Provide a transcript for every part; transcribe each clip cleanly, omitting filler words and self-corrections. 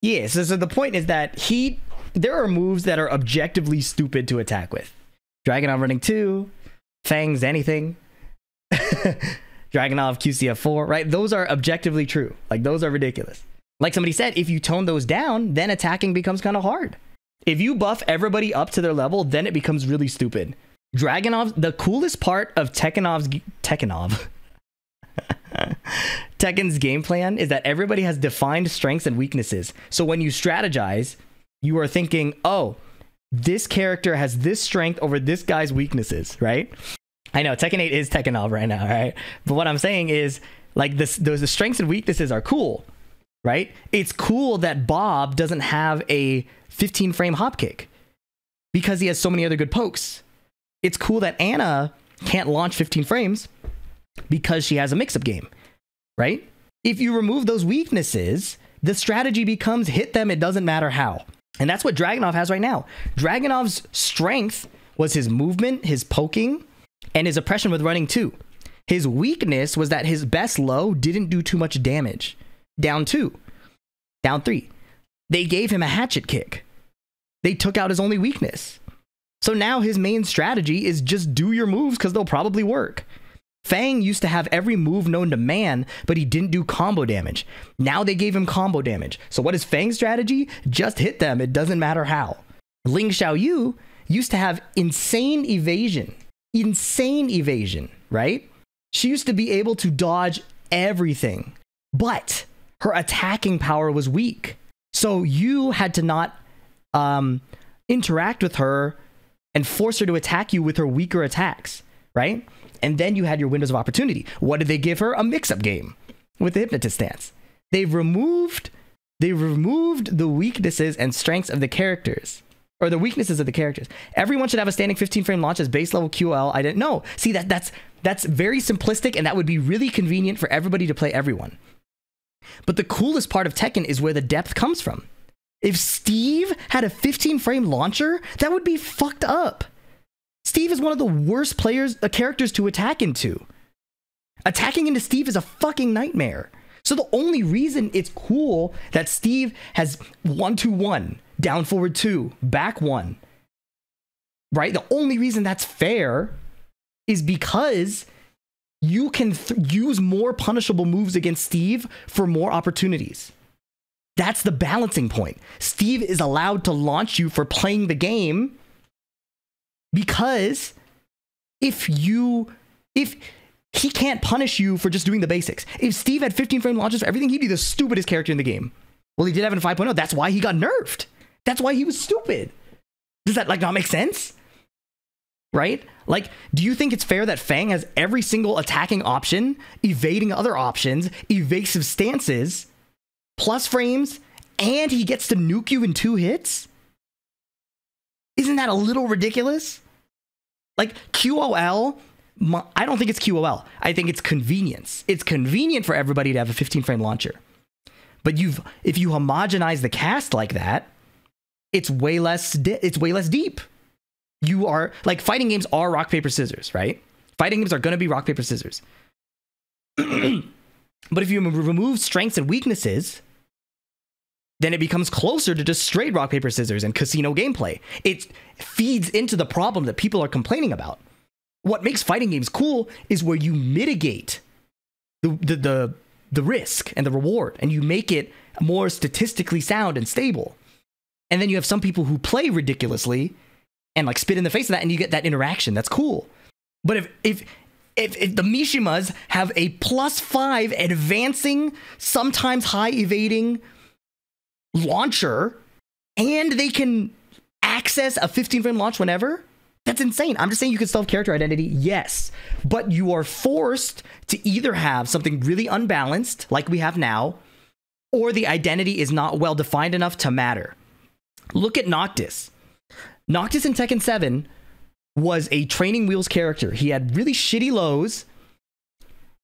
Yeah, so the point is that there are moves that are objectively stupid to attack with. Dragunov running 2, Fang's anything, Dragunov QCF4, right? Those are objectively true. Like, those are ridiculous. Like somebody said, if you tone those down, then attacking becomes kind of hard. If you buff everybody up to their level, then it becomes really stupid. Dragunov, the coolest part of Tekken's game plan is that everybody has defined strengths and weaknesses. So when you strategize, you are thinking, oh, this character has this strength over this guy's weaknesses, right? I know Tekken 8 is Tekkenov right now, right? But what I'm saying is, like, the strengths and weaknesses are cool, right? It's cool that Bob doesn't have a 15 frame hop kick because he has so many other good pokes. It's cool that Anna can't launch 15 frames because she has a mix-up game, right? If you remove those weaknesses, the strategy becomes hit them, it doesn't matter how. And that's what Dragunov has right now. Dragunov's strength was his movement, his poking, and his oppression with running 2. His weakness was that his best low didn't do too much damage. Down 2. Down 3. They gave him a hatchet kick. They took out his only weakness. So now his main strategy is just do your moves because they'll probably work. Fang used to have every move known to man, but he didn't do combo damage. Now they gave him combo damage. So what is Fang's strategy? Just hit them. It doesn't matter how. Ling Xiaoyu used to have insane evasion. Insane evasion, right? She used to be able to dodge everything, but her attacking power was weak. So you had to not interact with her and force her to attack you with her weaker attacks, right? And then you had your windows of opportunity. What did they give her? A mix-up game with the hypnotist stance. They've removed the weaknesses and strengths of the characters, or the weaknesses of the characters. Everyone should have a standing 15 frame launch as base level QL. I didn't know. See, that's very simplistic, and that would be really convenient for everybody to play everyone. But the coolest part of Tekken is where the depth comes from. If Steve had a 15 frame launcher, that would be fucked up. Steve is one of the worst characters to attack into. Attacking into Steve is a fucking nightmare. So the only reason it's cool that Steve has 1-2-1, down forward 2, back 1, right? The only reason that's fair is because you can use more punishable moves against Steve for more opportunities. That's the balancing point. Steve is allowed to launch you for playing the game because if he can't punish you for just doing the basics. If Steve had 15 frame launches for everything, he'd be the stupidest character in the game. Well, he did have it in 5.0. That's why he got nerfed. That's why he was stupid. Does that not make sense? Right? Like, do you think it's fair that Fang has every single attacking option, evading other options, evasive stances, plus frames, and he gets to nuke you in 2 hits? Isn't that a little ridiculous? Like, QOL, I don't think it's QOL. I think it's convenience. It's convenient for everybody to have a 15 frame launcher. But if you homogenize the cast like that, it's way less deep. You are, like, fighting games are rock, paper, scissors, right? Fighting games are going to be rock, paper, scissors. But if you remove strengths and weaknesses, then it becomes closer to just straight rock, paper, scissors and casino gameplay. It feeds into the problem that people are complaining about. What makes fighting games cool is where you mitigate the risk and the reward, and you make it more statistically sound and stable. And then you have some people who play ridiculously and like spit in the face of that, and you get that interaction. That's cool. But if the Mishimas have a +5 advancing, sometimes high evading launcher, and they can access a 15 frame launch whenever, that's insane. I'm just saying you can self-character identity, yes, but you are forced to either have something really unbalanced like we have now, or the identity is not well defined enough to matter. Look at Noctis. Noctis in Tekken 7 was a training wheels character. He had really shitty lows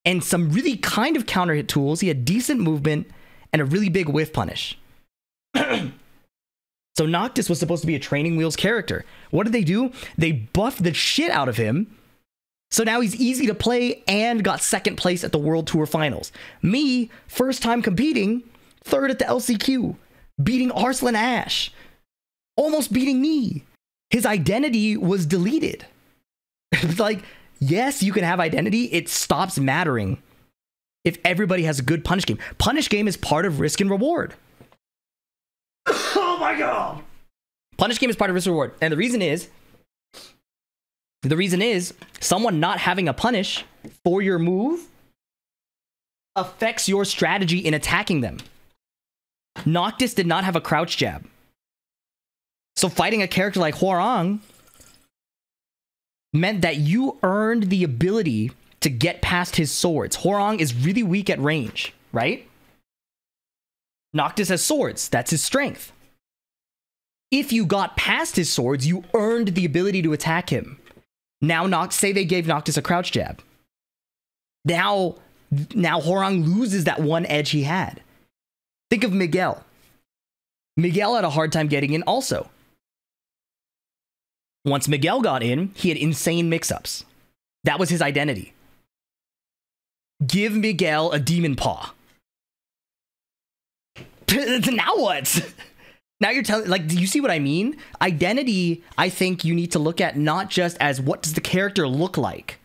and some really kind of counter hit tools. He had decent movement and a really big whiff punish. So Noctis was supposed to be a training wheels character. What did they do? They buffed the shit out of him. So now he's easy to play and got 2nd place at the World Tour Finals. Me, first time competing, 3rd at the LCQ. beating Arslan Ash, almost beating me. His identity was deleted. It's like, yes, you can have identity. It stops mattering if everybody has a good punish game. Punish game is part of risk and reward. Oh my God. Punish game is part of risk and reward. And the reason is someone not having a punish for your move affects your strategy in attacking them. Noctis did not have a crouch jab. So fighting a character like Hwoarang meant that you earned the ability to get past his swords. Hwoarang is really weak at range, right? Noctis has swords. That's his strength. If you got past his swords, you earned the ability to attack him. Now, say they gave Noctis a crouch jab. Now Hwoarang loses that one edge he had. Think of Miguel. Miguel had a hard time getting in also. Once Miguel got in, he had insane mix-ups. That was his identity. Give Miguel a demon paw. Now what? Now you're telling, like, do you see what I mean? Identity, I think you need to look at not just as what does the character look like?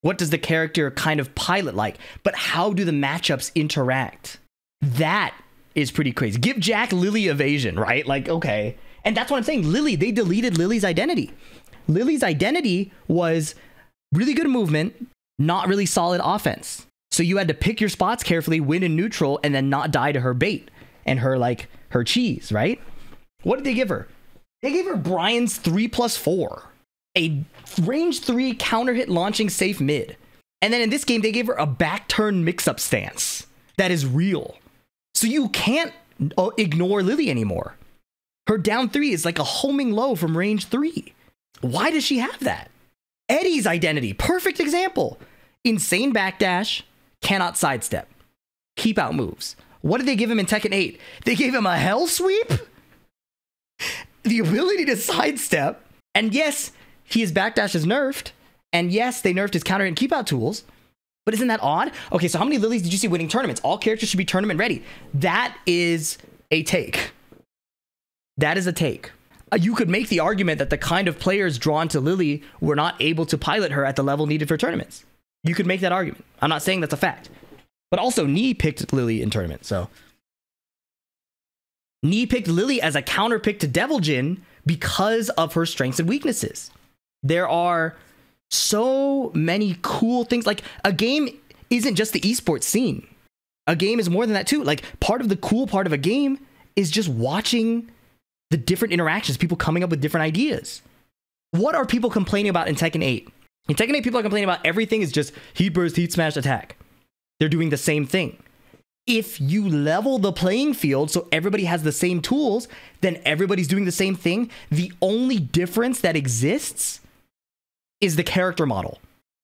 What does the character kind of pilot like? But how do the matchups interact? That is pretty crazy. Give Jack Lily evasion, right? Like, okay. And that's what I'm saying. Lily, they deleted Lily's identity. Lily's identity was really good movement, not really solid offense. So you had to pick your spots carefully, win in neutral, and then not die to her bait and her, like, her cheese, right? What did they give her? They gave her Brian's 3+4. A range 3 counter hit launching safe mid. And then in this game, they gave her a back turn mix-up stance that is real. So you can't ignore Lily anymore. Her down 3 is like a homing low from range 3. Why does she have that? Eddie's identity, perfect example. Insane backdash, cannot sidestep. Keep out moves. What did they give him in Tekken 8? They gave him a hell sweep? The ability to sidestep. And yes, his backdash is nerfed. And yes, they nerfed his counter and keep out tools. But isn't that odd? Okay, so how many Lilies did you see winning tournaments? All characters should be tournament ready. That is a take. That is a take. You could make the argument that the kind of players drawn to Lily were not able to pilot her at the level needed for tournaments. You could make that argument. I'm not saying that's a fact. But also, Nee picked Lily in tournament, so. Nee picked Lily as a counter pick to Devil Jin because of her strengths and weaknesses. There are so many cool things. Like, a game isn't just the esports scene. A game is more than that too. Like, part of the cool part of a game is just watching the different interactions, people coming up with different ideas. What are people complaining about in Tekken 8? In Tekken 8, people are complaining about everything is just heat burst, heat smash, attack. They're doing the same thing. If you level the playing field so everybody has the same tools, then everybody's doing the same thing. The only difference that exists is the character model.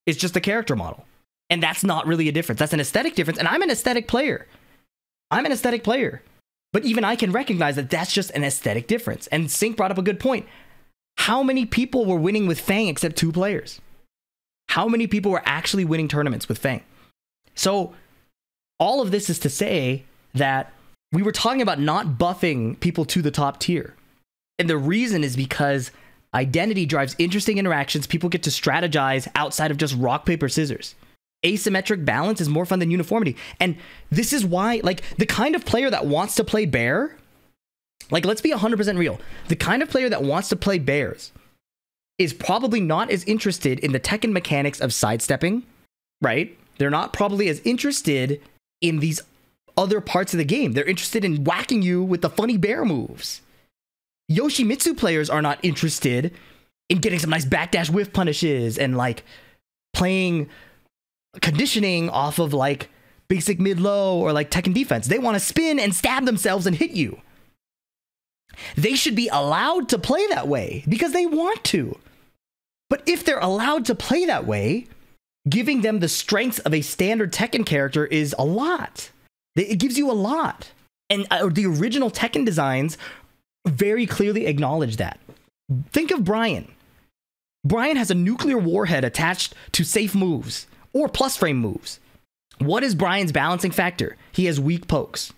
It's just the character model. And that's not really a difference. That's an aesthetic difference. And I'm an aesthetic player. But even I can recognize that that's just an aesthetic difference. And Sync brought up a good point. How many people were winning with Fang except 2 players? How many people were actually winning tournaments with Fang? So all of this is to say that we were talking about not buffing people to the top tier. And the reason is because identity drives interesting interactions. People get to strategize outside of just rock, paper, scissors. Asymmetric balance is more fun than uniformity. And this is why, like, the kind of player that wants to play bear, like, let's be 100% real. The kind of player that wants to play bears is probably not as interested in the Tekken mechanics of sidestepping, right? They're not probably as interested in these other parts of the game. They're interested in whacking you with the funny bear moves. Yoshimitsu players are not interested in getting some nice backdash whiff punishes and, like, playing conditioning off of, like, basic mid-low or, like, Tekken defense. They want to spin and stab themselves and hit you. They should be allowed to play that way because they want to. But if they're allowed to play that way, giving them the strengths of a standard Tekken character is a lot. It gives you a lot. And the original Tekken designs very clearly acknowledge that. Think of Brian. Brian has a nuclear warhead attached to safe moves or plus frame moves. What is Brian's balancing factor? He has weak pokes.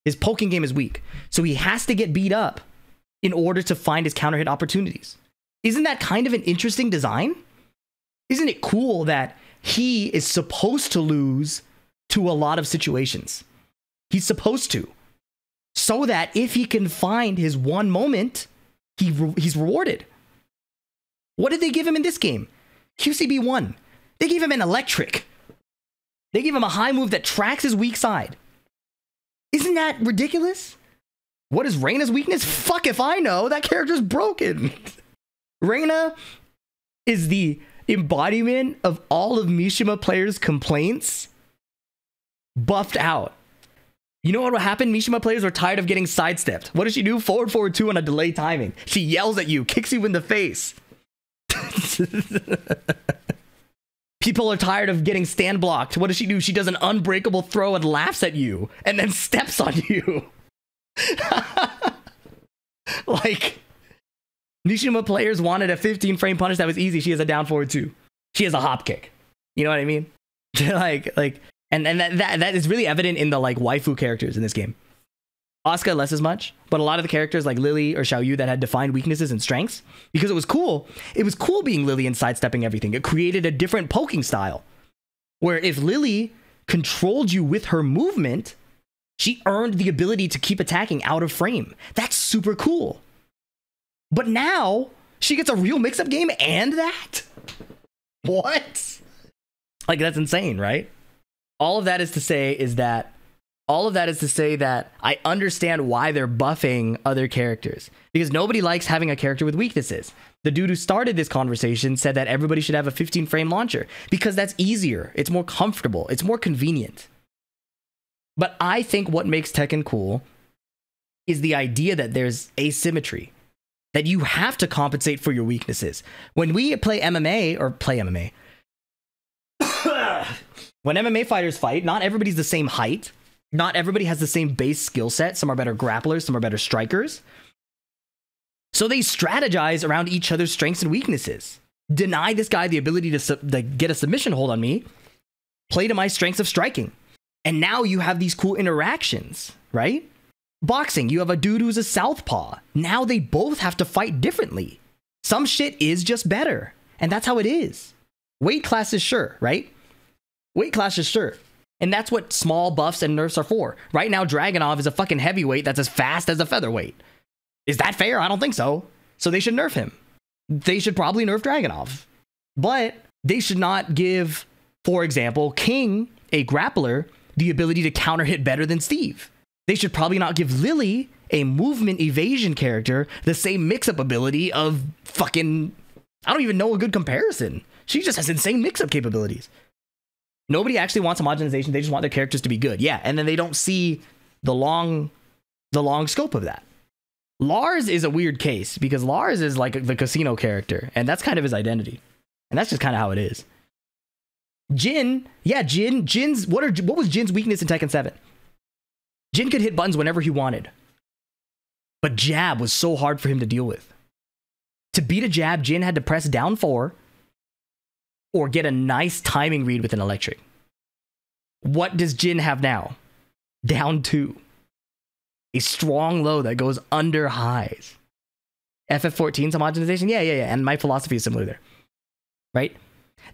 His poking game is weak. So he has to get beat up in order to find his counter hit opportunities. Isn't that kind of an interesting design? Isn't it cool that he is supposed to lose to a lot of situations? He's supposed to. So that if he can find his one moment, he's rewarded. What did they give him in this game? QCB1. They gave him an electric. They gave him a high move that tracks his weak side. Isn't that ridiculous? What is Reyna's weakness? Fuck if I know. That character's broken. Reyna is the embodiment of all of Mishima players' complaints buffed out. You know what will happen? Mishima players are tired of getting sidestepped. What does she do? Forward, forward, 2 on a delay timing. She yells at you, kicks you in the face. People are tired of getting stand blocked. What does she do? She does an unbreakable throw and laughs at you and then steps on you. Like, Mishima players wanted a 15 frame punish that was easy. She has a down forward 2. She has a hop kick. You know what I mean? And that is really evident in the like waifu characters in this game. Asuka less as much, but a lot of the characters like Lily or Xiaoyu that had defined weaknesses and strengths, because it was cool. It was cool being Lily and sidestepping everything. It created a different poking style where if Lily controlled you with her movement, she earned the ability to keep attacking out of frame. That's super cool. But now she gets a real mix-up game and that? What? Like, that's insane, right? All of that is to say that I understand why they're buffing other characters, because nobody likes having a character with weaknesses. The dude who started this conversation said that everybody should have a 15 frame launcher because that's easier. It's more comfortable. It's more convenient. But I think what makes Tekken cool is the idea that there's asymmetry, that you have to compensate for your weaknesses. When we play MMA, when MMA fighters fight, not everybody's the same height. Not everybody has the same base skill set. Some are better grapplers, some are better strikers. So they strategize around each other's strengths and weaknesses. Deny this guy the ability to get a submission hold on me. Play to my strengths of striking. And now you have these cool interactions, right? Boxing, you have a dude who's a southpaw. Now they both have to fight differently. Some shit is just better. And that's how it is. Weight classes, sure, right? Weight classes, sure. And that's what small buffs and nerfs are for. Right now, Dragunov is a fucking heavyweight that's as fast as a featherweight. Is that fair? I don't think so. So they should nerf him. They should probably nerf Dragunov. But they should not give, for example, King, a grappler, the ability to counter hit better than Steve. They should probably not give Lily, a movement evasion character, the same mix-up ability of fucking... I don't even know a good comparison. She just has insane mix-up capabilities. Nobody actually wants homogenization. They just want their characters to be good. Yeah, and then they don't see the long scope of that. Lars is a weird case because Lars is like the casino character, and that's kind of his identity. And that's just kind of how it is. Jin, yeah, Jin's what was Jin's weakness in Tekken 7? Jin could hit buttons whenever he wanted. But jab was so hard for him to deal with. To beat a jab, Jin had to press down 4 or get a nice timing read with an electric. What does Jin have now? Down 2. A strong low that goes under highs. FF14's homogenization? Yeah. And my philosophy is similar there. Right?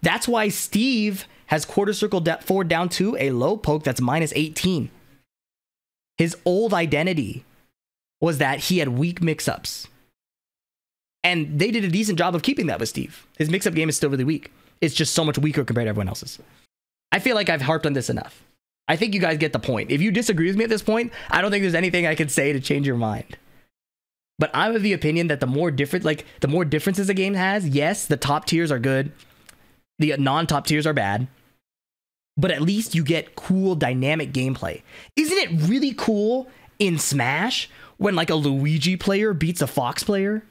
That's why Steve has quarter circle forward down 2, a low poke that's minus 18. His old identity was that he had weak mix-ups. And they did a decent job of keeping that with Steve. His mix-up game is still really weak. It's just so much weaker compared to everyone else's. I feel like I've harped on this enough. I think you guys get the point. If you disagree with me at this point, I don't think there's anything I can say to change your mind. But I'm of the opinion that the more differences a game has, yes, the top tiers are good. The non-top tiers are bad. But at least you get cool dynamic gameplay. Isn't it really cool in Smash when like a Luigi player beats a Fox player?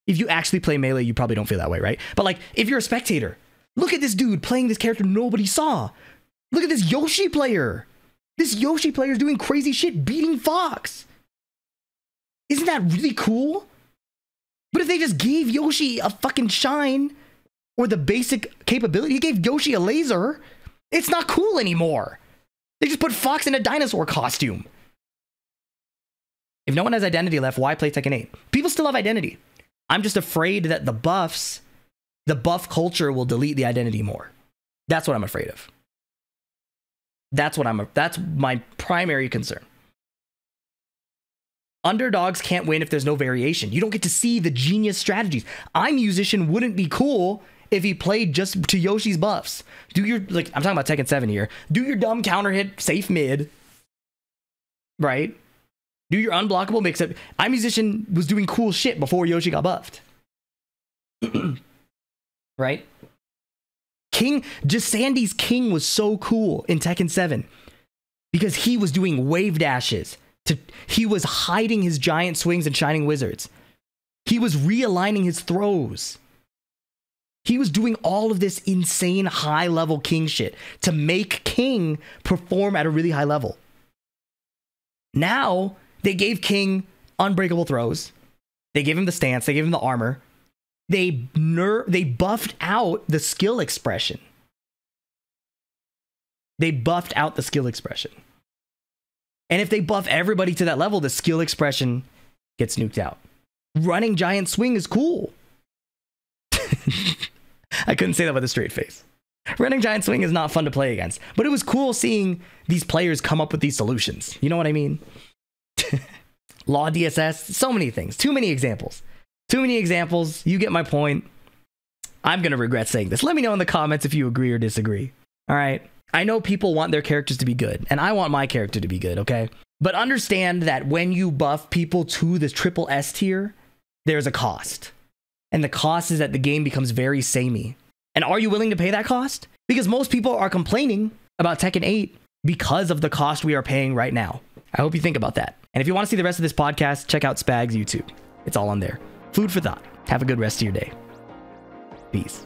If you actually play Melee, you probably don't feel that way, right? But like, if you're a spectator, look at this dude playing this character nobody saw. Look at this Yoshi player. This Yoshi player is doing crazy shit, beating Fox. Isn't that really cool? But if they just gave Yoshi a fucking shine or the basic capability, he gave Yoshi a laser, it's not cool anymore. They just put Fox in a dinosaur costume. If no one has identity left, why play Tekken 8? People still have identity. I'm just afraid that the buff culture will delete the identity more. That's what I'm afraid of. That's my primary concern. Underdogs can't win if there's no variation. You don't get to see the genius strategies. iMusician wouldn't be cool if he played just to Yoshi's buffs. Do your, like, I'm talking about Tekken 7 here. Do your dumb counter hit, safe mid, right? Do your unblockable mix-up. iMusician was doing cool shit before Yoshi got buffed. Right? King, just Sandy's King was so cool in Tekken 7 because he was doing wave dashes. He was hiding his giant swings and shining wizards. He was realigning his throws. He was doing all of this insane high-level King shit to make King perform at a really high level. Now, they gave King unbreakable throws. They gave him the stance. They gave him the armor. They buffed out the skill expression. They buffed out the skill expression. And if they buff everybody to that level, the skill expression gets nuked out. Running giant swing is cool. I couldn't say that with a straight face. Running giant swing is not fun to play against, but it was cool seeing these players come up with these solutions. You know what I mean? Law DSS, so many things. Too many examples. Too many examples. You get my point. I'm going to regret saying this. Let me know in the comments if you agree or disagree. All right. I know people want their characters to be good, and I want my character to be good, okay? But understand that when you buff people to the triple S tier, there's a cost. And the cost is that the game becomes very samey. And are you willing to pay that cost? Because most people are complaining about Tekken 8 because of the cost we are paying right now. I hope you think about that. And if you want to see the rest of this podcast, check out Spag's YouTube. It's all on there. Food for thought. Have a good rest of your day. Peace.